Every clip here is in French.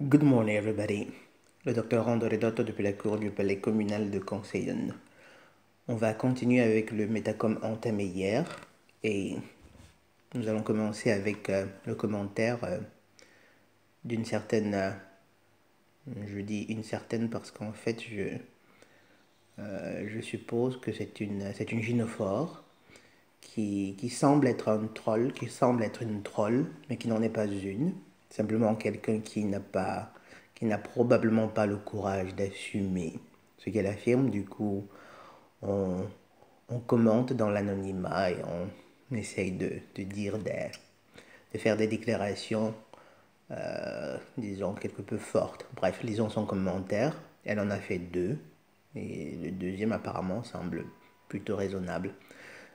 Good morning, everybody. Le docteur André Dotto depuis la cour du palais communal de Conseil. On va continuer avec le métacom entamé hier et nous allons commencer avec le commentaire d'une certaine, je dis une certaine parce qu'en fait je suppose que c'est une gynophore qui semble être un troll, qui semble être une troll, mais qui n'en est pas une. Simplement quelqu'un qui n'a probablement pas le courage d'assumer ce qu'elle affirme. Du coup, on, on commente dans l'anonymat et on essaye de dire de faire des déclarations, disons, quelque peu fortes. Bref, lisons son commentaire. Elle en a fait deux. Et le deuxième, apparemment, semble plutôt raisonnable.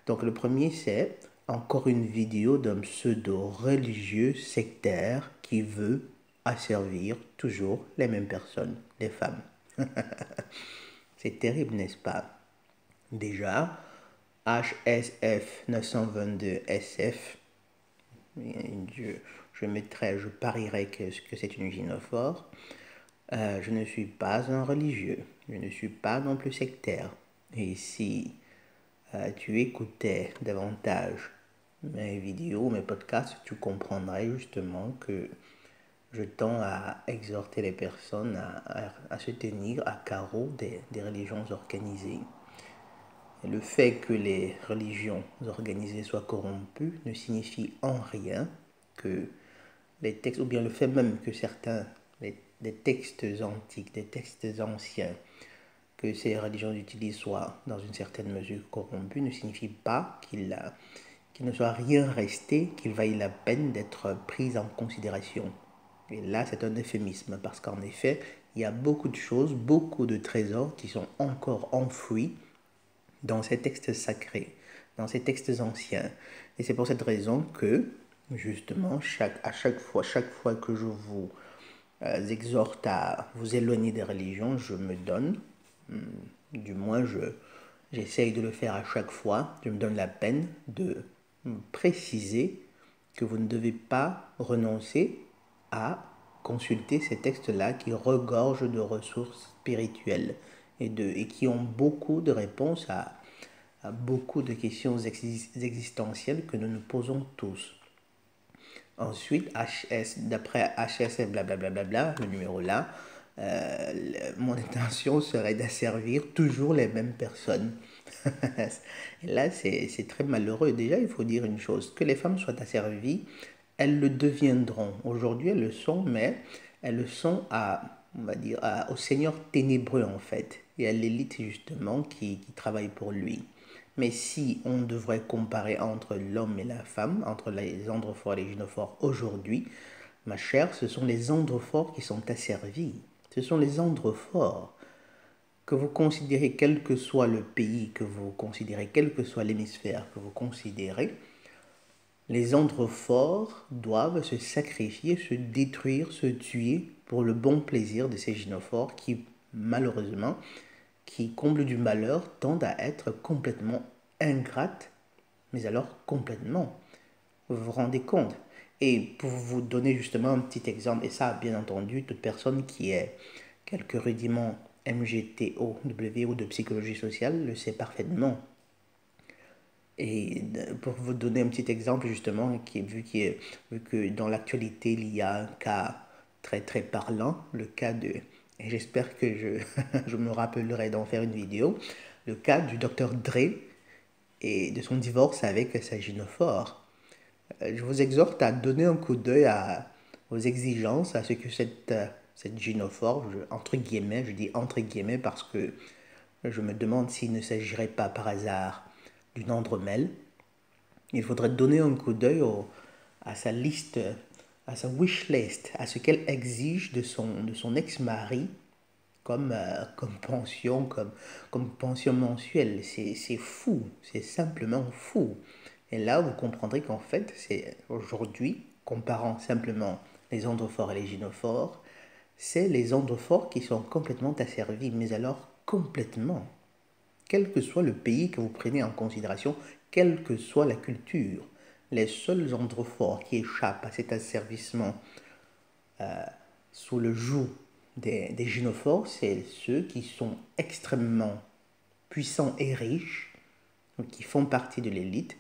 Donc le premier, c'est encore une vidéo d'un pseudo-religieux sectaire qui veut asservir toujours les mêmes personnes, les femmes. C'est terrible, n'est-ce pas? Déjà, HSF 922 SF, je parierais que c'est une gynophore. Je ne suis pas un religieux, je ne suis pas non plus sectaire. Et si tu écoutais davantage mes vidéos, mes podcasts, tu comprendrais justement que je tends à exhorter les personnes à se tenir à carreau des religions organisées. Et le fait que les religions organisées soient corrompues ne signifie en rien que les textes, ou bien le fait même que certains des textes antiques, des textes anciens, que ces religions utilisent soient dans une certaine mesure corrompues, ne signifie pas qu'il ne soit rien resté, qu'il vaille la peine d'être pris en considération. Et là, c'est un euphémisme, parce qu'en effet, il y a beaucoup de choses, beaucoup de trésors qui sont encore enfouis dans ces textes sacrés, dans ces textes anciens. Et c'est pour cette raison que, justement, chaque fois que je vous exhorte à vous éloigner des religions, je me donne, du moins j'essaye de le faire à chaque fois, je me donne la peine de préciser que vous ne devez pas renoncer à consulter ces textes-là qui regorgent de ressources spirituelles et qui ont beaucoup de réponses à beaucoup de questions existentielles que nous nous posons tous. Ensuite, d'après HSF, blablabla, le numéro là, mon intention serait d'asservir toujours les mêmes personnes. Et là, c'est très malheureux. Déjà, il faut dire une chose, que les femmes soient asservies, elles le deviendront. Aujourd'hui, elles le sont, mais elles le sont on va dire, au Seigneur ténébreux en fait, et à l'élite justement qui travaille pour lui. Mais si on devrait comparer entre l'homme et la femme, entre les androphores et les gynophores aujourd'hui, ma chère, ce sont les androphores qui sont asservis. Ce sont les androphores. Que vous considérez quel que soit le pays, que vous considérez quel que soit l'hémisphère que vous considérez, les androphores doivent se sacrifier, se détruire, se tuer pour le bon plaisir de ces gynophores qui, malheureusement, qui, comble du malheur, tendent à être complètement ingrates, mais alors complètement. Vous vous rendez compte? Et pour vous donner justement un petit exemple, et ça, bien entendu, toute personne qui ait quelques rudiments MGTOW ou de psychologie sociale le sait parfaitement. Et pour vous donner un petit exemple justement, vu que dans l'actualité il y a un cas très très parlant, le cas de, et j'espère que je me rappellerai d'en faire une vidéo, le cas du docteur Dre et de son divorce avec sa gynophore. Je vous exhorte à donner un coup d'œil aux exigences, à ce que cette gynophore, entre guillemets, je dis entre guillemets parce que je me demande s'il ne s'agirait pas par hasard d'une andromèle. Il faudrait donner un coup d'œil à sa liste, à sa wish list, à ce qu'elle exige de son ex-mari comme pension, comme pension mensuelle. C'est fou, c'est simplement fou. Et là, vous comprendrez qu'en fait, c'est aujourd'hui, comparant simplement les androphores et les gynophores, c'est les androphores qui sont complètement asservis, mais alors complètement. Quel que soit le pays que vous prenez en considération, quelle que soit la culture, les seuls androphores qui échappent à cet asservissement sous le joug des gynophores, c'est ceux qui sont extrêmement puissants et riches, donc qui font partie de l'élite,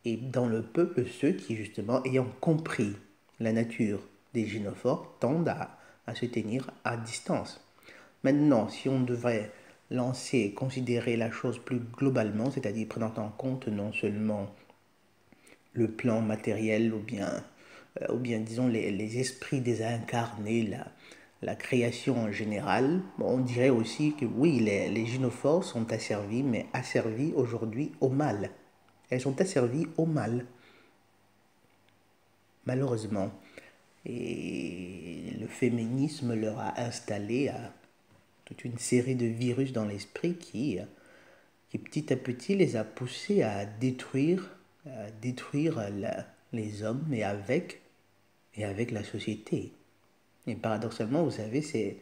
et dans le peuple, ceux qui, justement, ayant compris la nature des gynophores, tendent à se tenir à distance. Maintenant, si on devrait considérer la chose plus globalement, c'est-à-dire prenant en compte non seulement le plan matériel ou bien disons les esprits désincarnés, la création en général, on dirait aussi que oui, les gynophores sont asservis, mais asservis aujourd'hui au mal. Elles sont asservies au mal, malheureusement. Et le féminisme leur a installé toute une série de virus dans l'esprit qui petit à petit les a poussés à détruire les hommes et avec la société. Et paradoxalement, vous savez, c'est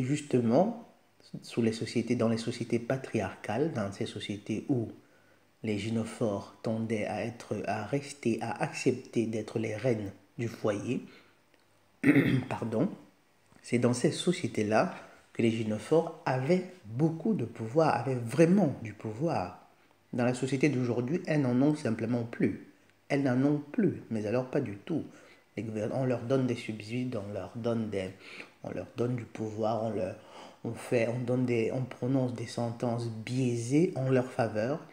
justement dans les sociétés patriarcales, dans ces sociétés où les gynophores tendaient à accepter d'être les reines du foyer, pardon, c'est dans ces sociétés-là que les gynophores avaient beaucoup de pouvoir, avaient vraiment du pouvoir. Dans la société d'aujourd'hui, elles n'en ont simplement plus. Elles n'en ont plus, mais alors pas du tout. On leur donne des subsides, on leur donne du pouvoir, on prononce des sentences biaisées en leur faveur.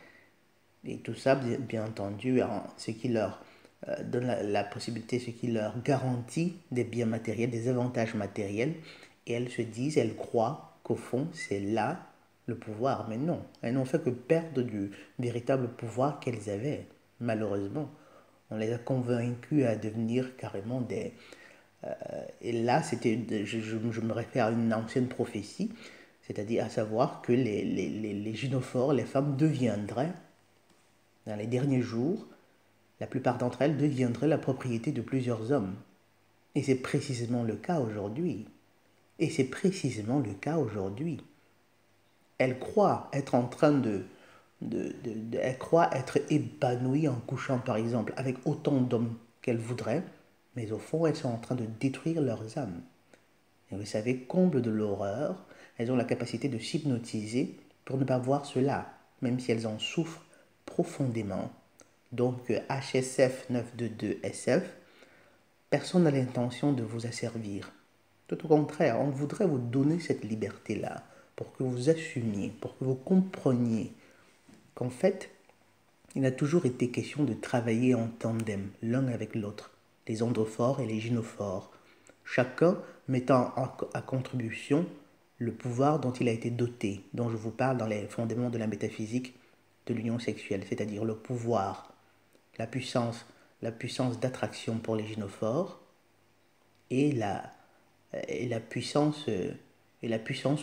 Et tout ça, bien entendu, ce qui leur donne la possibilité, ce qui leur garantit des biens matériels, des avantages matériels. Et elles croient qu'au fond, c'est là le pouvoir. Mais non, elles n'ont fait que perdre du véritable pouvoir qu'elles avaient, malheureusement. On les a convaincus à devenir carrément des... et là, je me réfère à une ancienne prophétie, c'est-à-dire à savoir que les gynophores, les femmes deviendraient, dans les derniers jours, la plupart d'entre elles deviendraient la propriété de plusieurs hommes. Et c'est précisément le cas aujourd'hui. Et c'est précisément le cas aujourd'hui. Elles croient être en train elles croient être épanouies en couchant, par exemple, avec autant d'hommes qu'elles voudraient, mais au fond, elles sont en train de détruire leurs âmes. Et vous savez, comble de l'horreur, elles ont la capacité de s'hypnotiser pour ne pas voir cela, même si elles en souffrent profondément. Donc HSF 922SF, personne n'a l'intention de vous asservir. Tout au contraire, on voudrait vous donner cette liberté-là pour que vous assumiez, pour que vous compreniez qu'en fait, il a toujours été question de travailler en tandem, l'un avec l'autre, les androphores et les gynophores, chacun mettant à contribution le pouvoir dont il a été doté, dont je vous parle dans les fondements de la métaphysique de l'union sexuelle, c'est-à-dire le pouvoir, la puissance d'attraction pour les gynophores et la puissance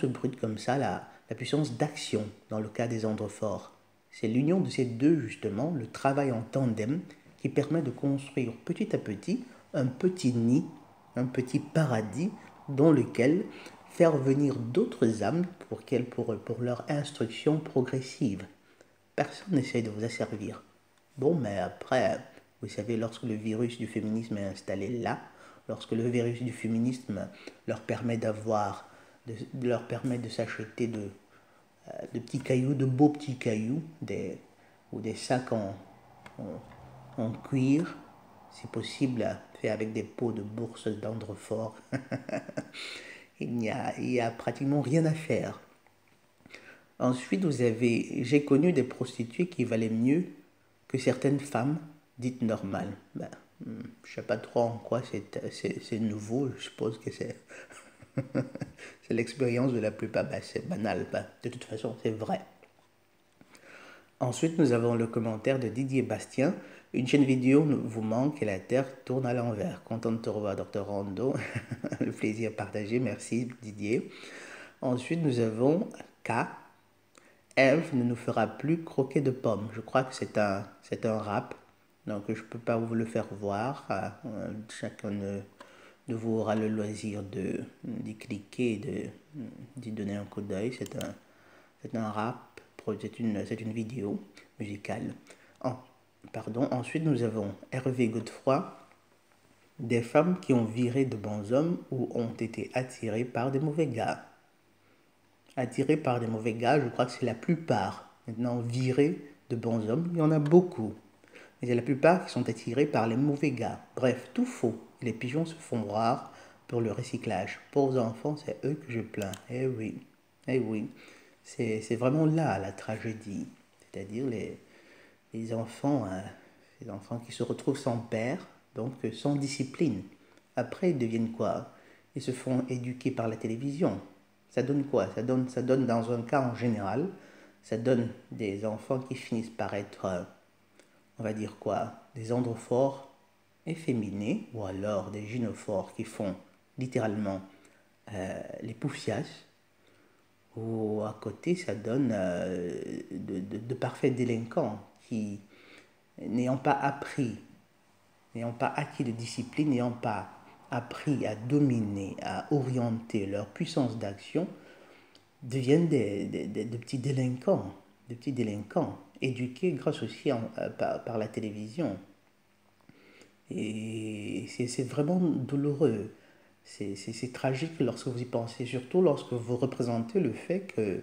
brute comme ça, la puissance d'action dans le cas des androphores. C'est l'union de ces deux, justement, le travail en tandem, qui permet de construire petit à petit un petit nid, un petit paradis dans lequel faire venir d'autres âmes pour leur instruction progressive. Personne n'essaie de vous asservir. Bon, mais après, vous savez, lorsque le virus du féminisme est installé là, lorsque le virus du féminisme leur permet de s'acheter de petits cailloux, de beaux petits cailloux, ou des sacs en cuir, si possible, fait avec des pots de bourse d'androphore, il n'y a pratiquement rien à faire. Ensuite, j'ai connu des prostituées qui valaient mieux que certaines femmes dites normales. Je ne sais pas trop en quoi c'est nouveau, je suppose que c'est c'est l'expérience de la plupart, c'est banal, de toute façon c'est vrai. Ensuite, nous avons le commentaire de Didier Bastien. Une chaîne vidéo vous manque et la Terre tourne à l'envers. Content de te revoir, Dr Rondo. Le plaisir partagé, merci Didier. Ensuite, nous avons K. Eve ne nous fera plus croquer de pommes. Je crois que c'est un rap, donc je ne peux pas vous le faire voir. Chacun de vous aura le loisir d'y cliquer et d'y donner un coup d'œil. C'est un rap, c'est une vidéo musicale. Ensuite, nous avons Hervé Godefroy. des femmes qui ont viré de bons hommes ou ont été attirées par des mauvais gars. Attirées par des mauvais gars, je crois que c'est la plupart. Maintenant, virées de bons hommes, il y en a beaucoup. Mais c'est la plupart qui sont attirés par les mauvais gars. Bref, tout faux. Les pigeons se font rares pour le recyclage. Pauvres enfants, c'est eux que je plains. Eh oui. C'est vraiment là la tragédie. C'est-à-dire les enfants, les enfants qui se retrouvent sans père, donc sans discipline. Après, ils deviennent quoi? Ils se font éduquer par la télévision. Ça donne quoi? Ça donne dans un cas en général, ça donne des enfants qui finissent par être, on va dire quoi, des androphores efféminés, ou alors des gynophores qui font littéralement les poufias, ou à côté ça donne de parfaits délinquants qui, n'ayant pas appris, n'ayant pas acquis de discipline, n'ayant pas appris à dominer, à orienter leur puissance d'action, deviennent de petits délinquants, éduqués grâce aussi par la télévision. Et c'est vraiment douloureux. C'est tragique lorsque vous y pensez, surtout lorsque vous représentez le fait que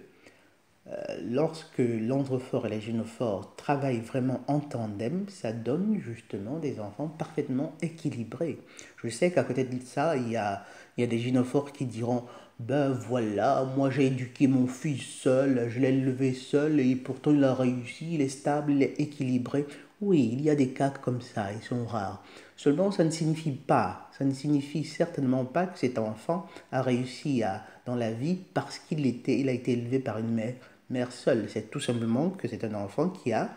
lorsque l'androphore et la gynophore travaillent vraiment en tandem, ça donne justement des enfants parfaitement équilibrés. Je sais qu'à côté de ça, il y a des gynophores qui diront ben voilà, moi j'ai éduqué mon fils seul, je l'ai élevé seul et pourtant il a réussi, il est stable, il est équilibré. Oui, il y a des cas comme ça, ils sont rares. Seulement, ça ne signifie certainement pas que cet enfant a réussi dans la vie parce il a été élevé par une mère seule. C'est tout simplement que c'est un enfant qui a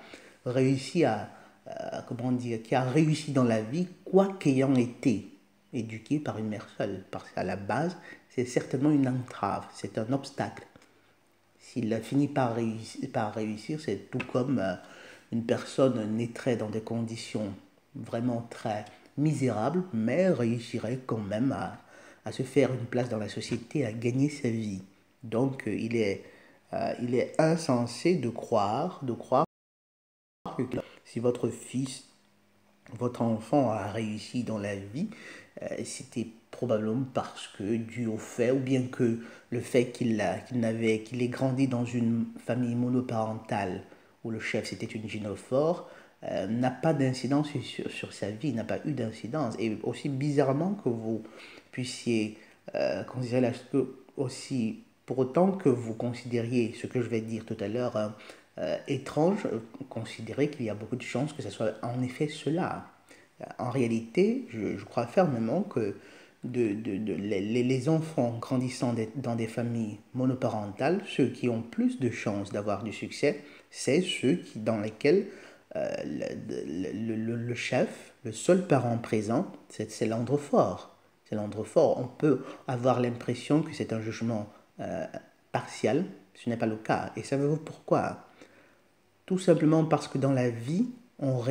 réussi comment dire, qui a réussi dans la vie, quoi qu'ayant été éduqué par une mère seule. Parce qu'à la base, c'est certainement une entrave, c'est un obstacle. S'il a fini par réussir, c'est tout comme une personne naîtrait dans des conditions vraiment très misérables, mais réussirait quand même à se faire une place dans la société, à gagner sa vie. Donc il est insensé de croire que si votre fils, votre enfant a réussi dans la vie, c'était probablement parce que dû au fait, ou bien que le fait qu'il ait grandi dans une famille monoparentale où le chef c'était une gynophore, n'a pas d'incidence sur sa vie, n'a pas eu d'incidence. Et aussi bizarrement que vous puissiez considérer aussi, pour autant que vous considériez ce que je vais dire tout à l'heure étrange, considérer qu'il y a beaucoup de chances que ce soit en effet cela. En réalité, je crois fermement que les enfants grandissant dans des familles monoparentales, ceux qui ont plus de chances d'avoir du succès, c'est dans lesquels le chef, le seul parent présent, c'est l'androphore. C'est l'androphore. On peut avoir l'impression que c'est un jugement partial, ce n'est pas le cas. Et savez-vous pourquoi? Tout simplement parce que dans la vie, on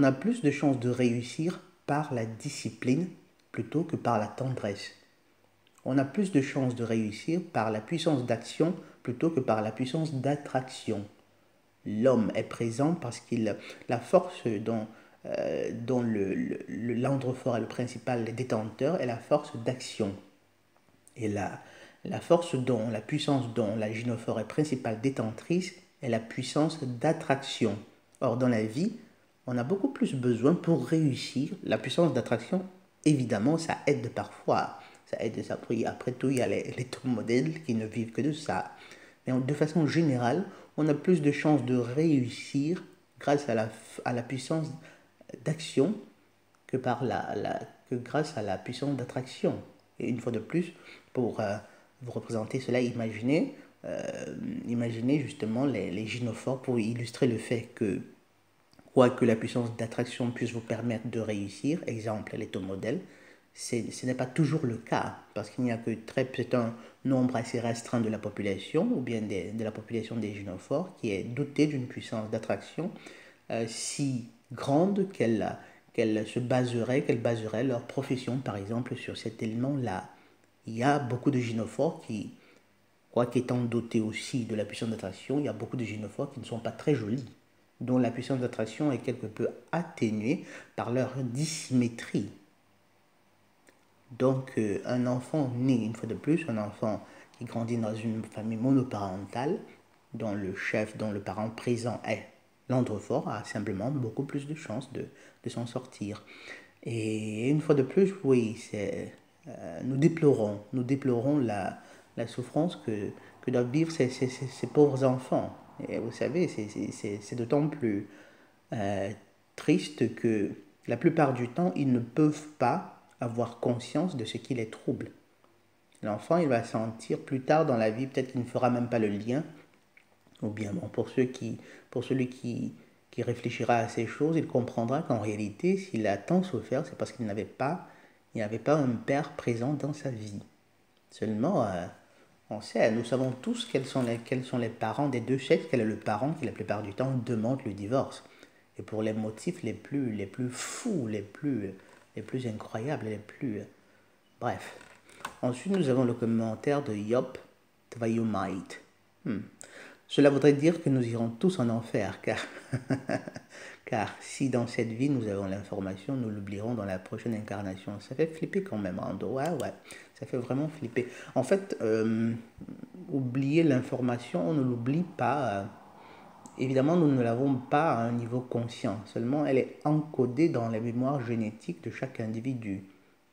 a plus de chances de réussir par la discipline plutôt que par la tendresse. On a plus de chances de réussir par la puissance d'action plutôt que par la puissance d'attraction. L'homme est présent parce qu'il la force dont l'androphore est le principal détenteur est la force d'action. Et la puissance dont la gynophore est principale détentrice est la puissance d'attraction. Or, dans la vie, on a beaucoup plus besoin pour réussir. La puissance d'attraction, évidemment, ça aide parfois. Ça aide, ça, après tout, il y a les top modèles qui ne vivent que de ça. Mais de façon générale, on a plus de chances de réussir grâce à la puissance d'action que grâce à la puissance d'attraction. Et une fois de plus, pour vous représenter cela, imaginez justement les gynophores pour illustrer le fait que, quoique la puissance d'attraction puisse vous permettre de réussir, exemple les taux modèles, ce n'est pas toujours le cas, parce qu'il n'y a que c'est un nombre assez restreint de la population, ou bien de la population des gynophores, qui est dotée d'une puissance d'attraction si grande qu'elle baserait leur profession, par exemple, sur cet élément-là. Il y a beaucoup de gynophores qui, quoique étant dotés aussi de la puissance d'attraction, il y a beaucoup de gynophores qui ne sont pas très jolis, dont la puissance d'attraction est quelque peu atténuée par leur dissymétrie. Donc, un enfant né, une fois de plus, un enfant qui grandit dans une famille monoparentale, dont le chef, dont le parent présent est l'androphore, a simplement beaucoup plus de chances de s'en sortir. Et une fois de plus, oui, nous déplorons la souffrance que doivent vivre ces pauvres enfants. Et vous savez, c'est d'autant plus euh, triste que la plupart du temps, ils ne peuvent pas avoir conscience de ce qui les trouble. L'enfant, il va sentir plus tard dans la vie, peut-être qu'il ne fera même pas le lien, ou bien bon, pour celui qui réfléchira à ces choses, il comprendra qu'en réalité, s'il a tant souffert, c'est parce il n'avait pas un père présent dans sa vie. Seulement, on sait, nous savons tous quels sont les parents des deux sexes, quel est le parent qui la plupart du temps demande le divorce. Et pour les motifs les plus fous, les plus incroyables, les plus... Bref. Ensuite, nous avons le commentaire de Yop Tvayumite. Cela voudrait dire que nous irons tous en enfer, car si dans cette vie nous avons l'information, nous l'oublierons dans la prochaine incarnation. Ça fait flipper quand même, Rando. Ouais, ça fait vraiment flipper. En fait, oublier l'information, on ne l'oublie pas. Évidemment, nous ne l'avons pas à un niveau conscient. Seulement, elle est encodée dans la mémoire génétique de chaque individu.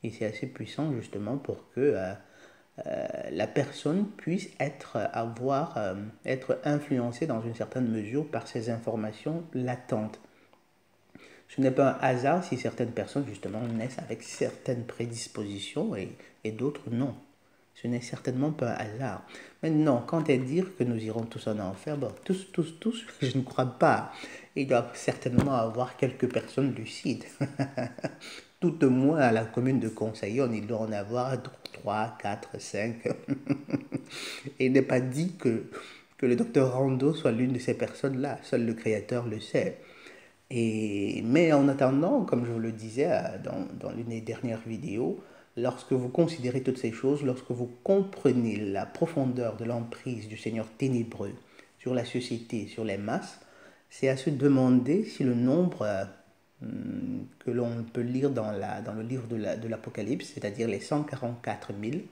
Et c'est assez puissant justement pour que la personne puisse être influencée dans une certaine mesure par ces informations latentes. Ce n'est pas un hasard si certaines personnes justement naissent avec certaines prédispositions et d'autres non. Ce n'est certainement pas un hasard. Maintenant, quant à dire que nous irons tous en enfer, bon, tous, je ne crois pas. Il doit certainement avoir quelques personnes lucides. Tout au moins à la commune de Conseillon, il doit en avoir 3, 4, 5. Et il n'est pas dit que le docteur Rando soit l'une de ces personnes-là. Seul le Créateur le sait. Mais en attendant, comme je vous le disais dans l'une des dernières vidéos, lorsque vous considérez toutes ces choses, lorsque vous comprenez la profondeur de l'emprise du Seigneur ténébreux sur la société, sur les masses, c'est à se demander si le nombre que l'on peut lire dans le livre de l'Apocalypse, c'est-à-dire les 144 000,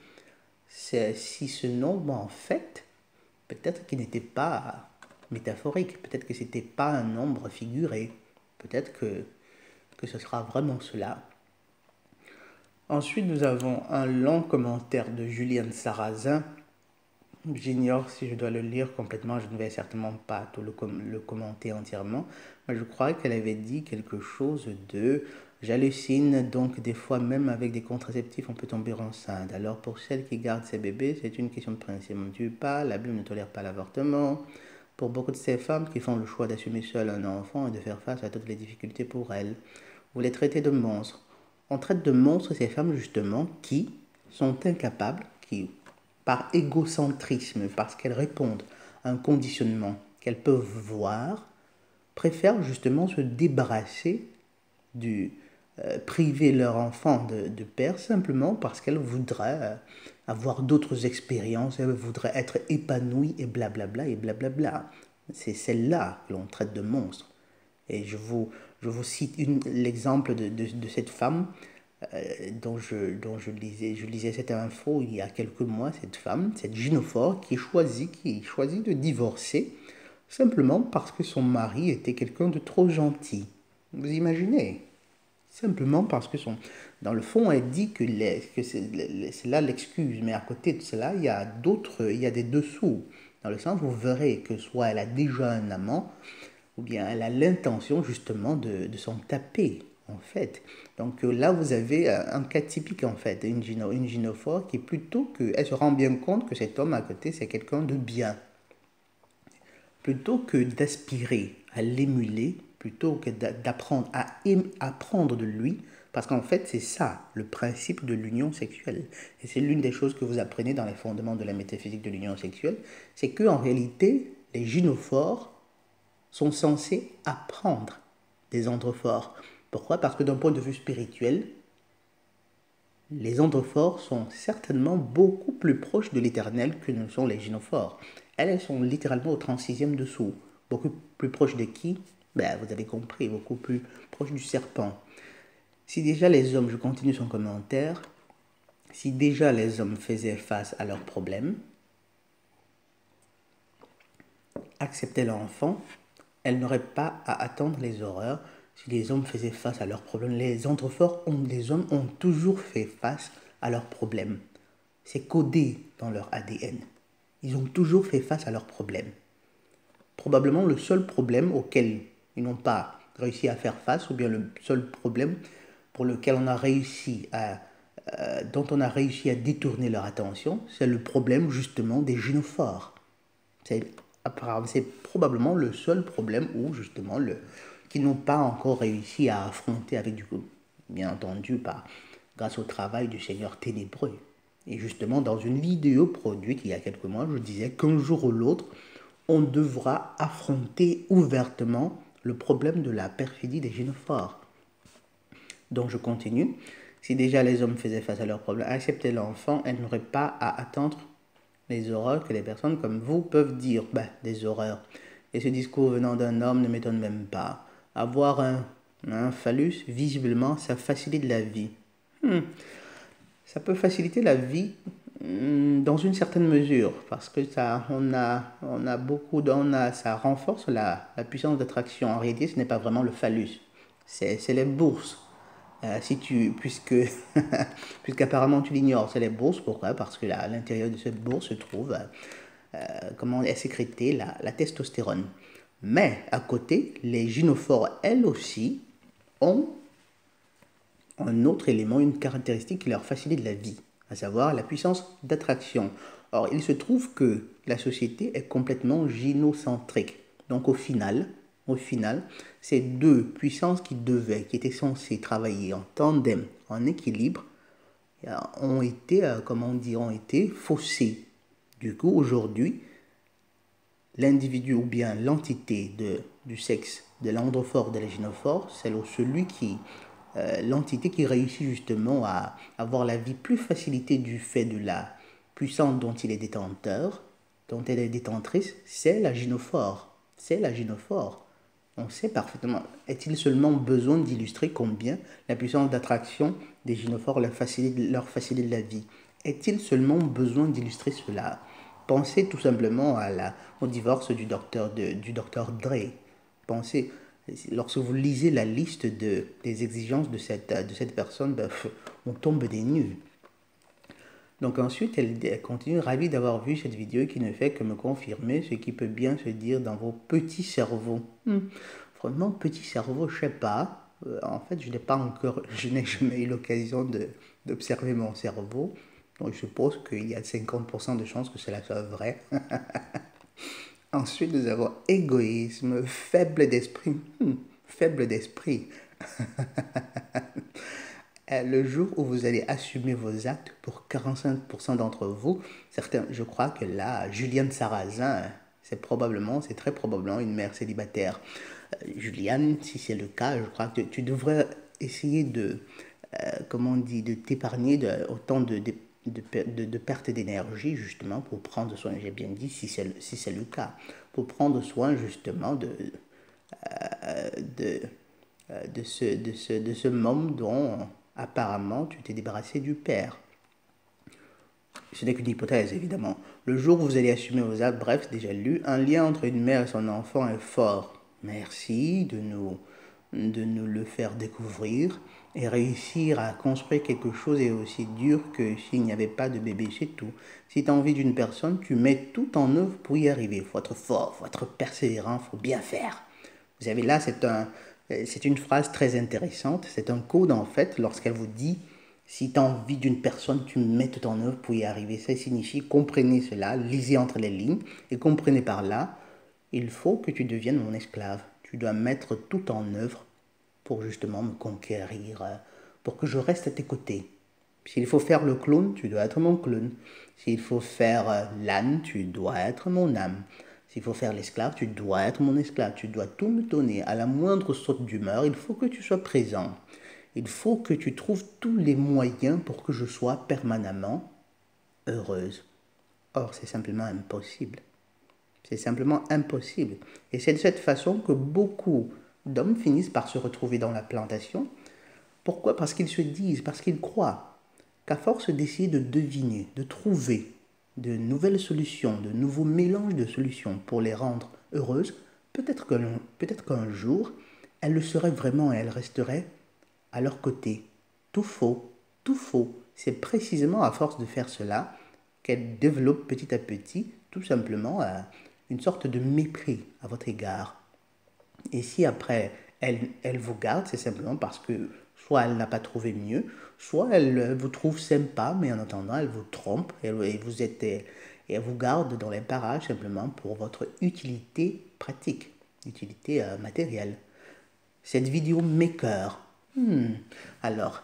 si ce nombre en fait, peut-être qu'il n'était pas métaphorique, peut-être que ce n'était pas un nombre figuré, peut-être que ce sera vraiment cela. Ensuite, nous avons un long commentaire de Julian Sarrazin. J'ignore si je dois le lire complètement, je ne vais certainement pas tout le commenter entièrement, mais je crois qu'elle avait dit quelque chose de « J'hallucine, donc des fois même avec des contraceptifs on peut tomber enceinte. Alors pour celles qui gardent ces bébés, c'est une question de principe. On ne tue pas, la Bible ne tolère pas l'avortement. Pour beaucoup de ces femmes qui font le choix d'assumer seule un enfant et de faire face à toutes les difficultés pour elles, vous les traitez de monstres. On traite de monstres ces femmes justement qui sont incapables, qui par égocentrisme, parce qu'elles répondent à un conditionnement qu'elles peuvent voir, préfèrent justement se débarrasser du priver leur enfant de père simplement parce qu'elles voudraient avoir d'autres expériences, elles voudraient être épanouies et blablabla et blablabla. C'est celle-là que l'on traite de monstre. Et je vous cite l'exemple de cette femme dont je lisais cette info il y a quelques mois, cette femme, cette gynophore qui choisit de divorcer simplement parce que son mari était quelqu'un de trop gentil. Vous imaginez? Simplement parce que dans le fond, elle dit que c'est là l'excuse, mais à côté de cela, il y a des dessous. Dans le sens, vous verrez que soit elle a déjà un amant, ou bien elle a l'intention justement de s'en taper, en fait. Donc là, vous avez un cas typique, en fait, une gynophore qui, plutôt que, elle se rend bien compte que cet homme à côté, c'est quelqu'un de bien. Plutôt que d'aspirer à l'émuler, plutôt que d'apprendre à apprendre de lui, parce qu'en fait, c'est ça, le principe de l'union sexuelle. Et c'est l'une des choses que vous apprenez dans les fondements de la métaphysique de l'union sexuelle, c'est qu'en réalité, les gynophores sont censés apprendre des androphores. Pourquoi? Parce que d'un point de vue spirituel, les androphores sont certainement beaucoup plus proches de l'éternel que ne sont les gynophores. Elles sont littéralement au 36e dessous. Beaucoup plus proches de qui? Ben, vous avez compris, beaucoup plus proches du serpent. Si déjà les hommes, je continue son commentaire, Si déjà les hommes faisaient face à leurs problèmes, acceptaient leur enfant, elles n'auraient pas à attendre les horreurs si les hommes faisaient face à leurs problèmes. Les les hommes ont toujours fait face à leurs problèmes. C'est codé dans leur ADN. Ils ont toujours fait face à leurs problèmes. Probablement le seul problème auquel ils n'ont pas réussi à faire face, ou bien le seul problème pour lequel dont on a réussi à détourner leur attention, c'est le problème justement des gynophores. C'est probablement le seul problème où justement qu'ils n'ont pas encore réussi à affronter avec du coup, bien entendu, grâce au travail du Seigneur ténébreux. Et justement, dans une vidéo produite il y a quelques mois, je disais qu'un jour ou l'autre, on devra affronter ouvertement le problème de la perfidie des gynophores. Donc je continue. Si déjà les hommes faisaient face à leurs problèmes, accepter l'enfant, elles n'auraient pas à attendre les horreurs que les personnes comme vous peuvent dire. Des horreurs. Et ce discours venant d'un homme ne m'étonne même pas. Avoir un phallus, visiblement, ça facilite la vie. Ça peut faciliter la vie dans une certaine mesure, parce que ça renforce la puissance d'attraction. En réalité, ce n'est pas vraiment le phallus, c'est les bourses. Puisqu'apparemment tu l'ignores, c'est les bourses. Pourquoi? Parce que à l'intérieur de cette bourse se trouve comment est sécrétée la testostérone. Mais à côté, les gynophores, elles aussi, ont un autre élément, une caractéristique qui leur facilite la vie, à savoir la puissance d'attraction. Or, il se trouve que la société est complètement gynocentrique. Donc au final, ces deux puissances qui étaient censées travailler en tandem, en équilibre, ont été faussées. Du coup, aujourd'hui, l'individu ou bien l'entité du sexe de l'androphore, de la gynophore, c'est l'entité qui réussit justement à avoir la vie plus facilitée du fait de la puissance dont il est détenteur, dont elle est détentrice, c'est la gynophore. C'est la gynophore. On sait parfaitement. Est-il seulement besoin d'illustrer combien la puissance d'attraction des gynophores leur facilite la vie? Est-il seulement besoin d'illustrer cela? Pensez tout simplement au divorce du docteur Dre. Pensez, lorsque vous lisez la liste des exigences de cette personne, on tombe des nues. Donc ensuite, elle continue, ravie d'avoir vu cette vidéo qui ne fait que me confirmer ce qui peut bien se dire dans vos petits cerveaux. Vraiment, petit cerveau, je sais pas. En fait, je n'ai jamais eu l'occasion d'observer mon cerveau. Donc je suppose qu'il y a 50% de chances que cela soit vrai. Ensuite, nous avons égoïsme, faible d'esprit. Faible d'esprit. Le jour où vous allez assumer vos actes pour 45% d'entre vous, je crois que là, Juliane Sarrazin, c'est très probablement une mère célibataire. Juliane, si c'est le cas, je crois que tu devrais essayer de t'épargner autant de perte d'énergie, justement, pour prendre soin, j'ai bien dit, si c'est le cas, pour prendre soin, justement, de ce môme dont apparemment tu t'es débarrassé du père. Ce n'est qu'une hypothèse, évidemment. Le jour où vous allez assumer vos actes, bref, déjà lu, un lien entre une mère et son enfant est fort. Merci de nous le faire découvrir. Et réussir à construire quelque chose est aussi dur que s'il n'y avait pas de bébé chez tout. Si tu as envie d'une personne, tu mets tout en œuvre pour y arriver. Il faut être fort, il faut être persévérant, il faut bien faire. Vous savez, là, c'est une phrase très intéressante. C'est un code, en fait, lorsqu'elle vous dit si tu as envie d'une personne, tu mets tout en œuvre pour y arriver. Ça signifie, comprenez cela, lisez entre les lignes et comprenez par là, il faut que tu deviennes mon esclave. Tu dois mettre tout en œuvre pour justement me conquérir, pour que je reste à tes côtés. S'il faut faire le clown, tu dois être mon clown. S'il faut faire l'âne, tu dois être mon âme. S'il faut faire l'esclave, tu dois être mon esclave. Tu dois tout me donner. À la moindre saute d'humeur, il faut que tu sois présent. Il faut que tu trouves tous les moyens pour que je sois permanemment heureuse. Or, c'est simplement impossible. C'est simplement impossible. Et c'est de cette façon que beaucoup d'hommes finissent par se retrouver dans la plantation. Pourquoi? Parce qu'ils se disent, parce qu'ils croient qu'à force d'essayer de deviner, de trouver de nouvelles solutions, de nouveaux mélanges de solutions pour les rendre heureuses, peut-être qu'un jour, elles le seraient vraiment et elles resteraient à leur côté. Tout faux, tout faux. C'est précisément à force de faire cela qu'elles développent petit à petit, tout simplement, une sorte de mépris à votre égard. Et si après, elle vous garde, c'est simplement parce que soit elle n'a pas trouvé mieux, soit elle vous trouve sympa, mais en attendant, elle vous trompe et elle vous garde dans les parages simplement pour votre utilité pratique, utilité matérielle. Cette vidéo maker. Alors,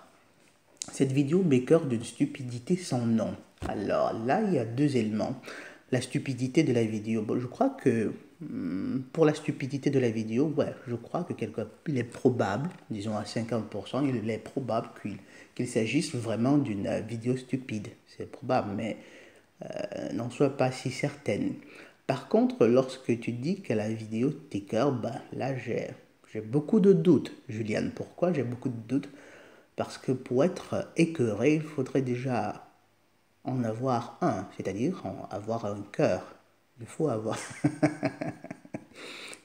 cette vidéo maker d'une stupidité sans nom. Alors là, il y a deux éléments. La stupidité de la vidéo. Bon, je crois que pour la stupidité de la vidéo, ouais, je crois que il est probable, disons à 50%, il est probable qu'il s'agisse vraiment d'une vidéo stupide. C'est probable, mais n'en sois pas si certaine. Par contre, lorsque tu dis que la vidéo t'écœure, ben là j'ai beaucoup de doutes, Juliane. Pourquoi j'ai beaucoup de doutes? Parce que pour être écœuré, il faudrait déjà en avoir un, c'est-à-dire avoir un cœur. Il faut avoir.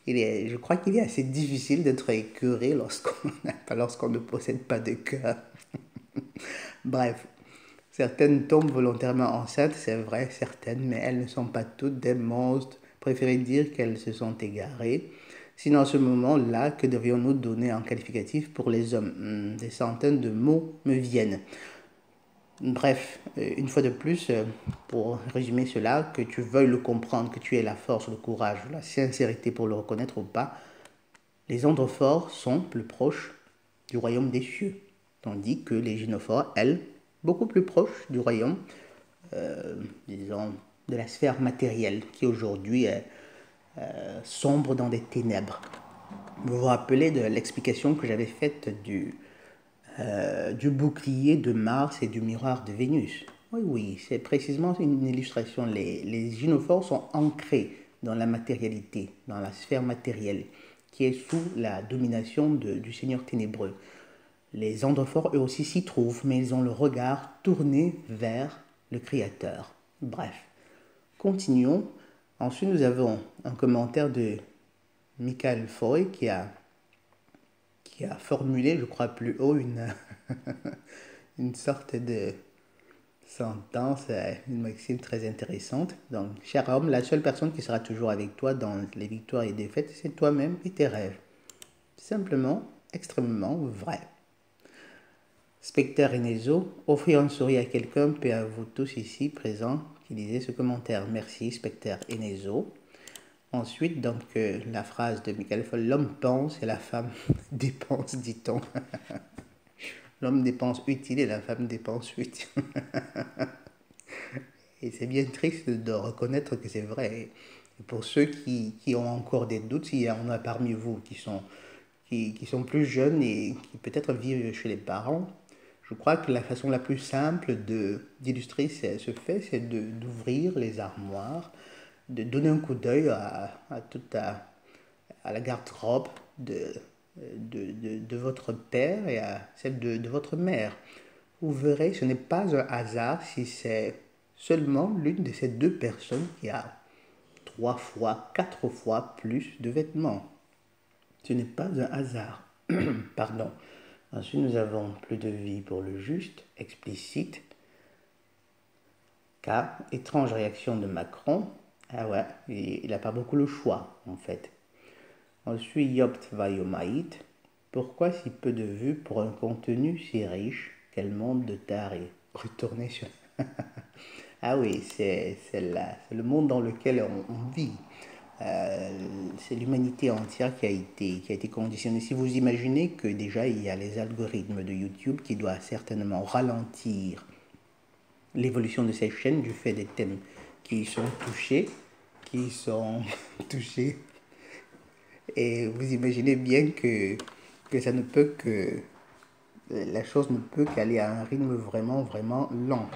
Je crois qu'il est assez difficile d'être écœuré lorsqu'on ne possède pas de cœur. Bref, certaines tombent volontairement enceintes, c'est vrai, certaines, mais elles ne sont pas toutes des monstres. Préférez dire qu'elles se sont égarées. Sinon, à ce moment-là, que devrions-nous donner en qualificatif pour les hommes? Des centaines de mots me viennent. Bref, une fois de plus, pour résumer cela, que tu veuilles le comprendre, que tu aies la force, le courage, la sincérité pour le reconnaître ou pas, les androphores sont plus proches du royaume des cieux, tandis que les gynophores, elles, beaucoup plus proches du royaume, disons, de la sphère matérielle, qui aujourd'hui est sombre dans des ténèbres. Vous vous rappelez de l'explication que j'avais faite du bouclier de Mars et du miroir de Vénus? Oui, oui, c'est précisément une illustration. Les gynophores sont ancrés dans la matérialité, dans la sphère matérielle, qui est sous la domination du Seigneur ténébreux. Les androphores, eux aussi, s'y trouvent, mais ils ont le regard tourné vers le Créateur. Bref, continuons. Ensuite, nous avons un commentaire de Michael Foy qui a formulé, je crois plus haut, une sorte de sentence, une maxime très intéressante. Donc, cher homme, la seule personne qui sera toujours avec toi dans les victoires et défaites, c'est toi-même et tes rêves. Simplement, extrêmement vrai. Spectre Enezo, offrir un sourire à quelqu'un, paix à vous tous ici présents qui lisez ce commentaire. Merci, Spectre Enezo. Ensuite, donc, la phrase de Michael Foll, l'homme pense et la femme dépense, dit-on. L'homme dépense utile et la femme dépense utile. Et c'est bien triste de reconnaître que c'est vrai. Et pour ceux qui ont encore des doutes, s'il y en a parmi vous qui sont plus jeunes et qui peut-être vivent chez les parents, je crois que la façon la plus simple d'illustrer ce fait, c'est d'ouvrir les armoires, de donner un coup d'œil à la garde-robe de votre père et à celle de votre mère. Vous verrez, ce n'est pas un hasard si c'est seulement l'une de ces deux personnes qui a 3 fois, 4 fois plus de vêtements. Ce n'est pas un hasard. Pardon. Ensuite, nous avons plus de vie pour le juste, explicite. Car, étrange réaction de Macron. Ah ouais, il n'a pas beaucoup le choix, en fait. Ensuite, Yopt Vayomaït. Pourquoi si peu de vues pour un contenu si riche? Quel monde de tarés. Retournez sur... Ah oui, c'est le monde dans lequel on vit. C'est l'humanité entière qui a été conditionnée. Si vous imaginez que déjà il y a les algorithmes de YouTube qui doivent certainement ralentir l'évolution de ces chaînes du fait des thèmes qui sont touchés. Et vous imaginez bien que ça ne peut que... La chose ne peut qu'aller à un rythme vraiment, vraiment lent.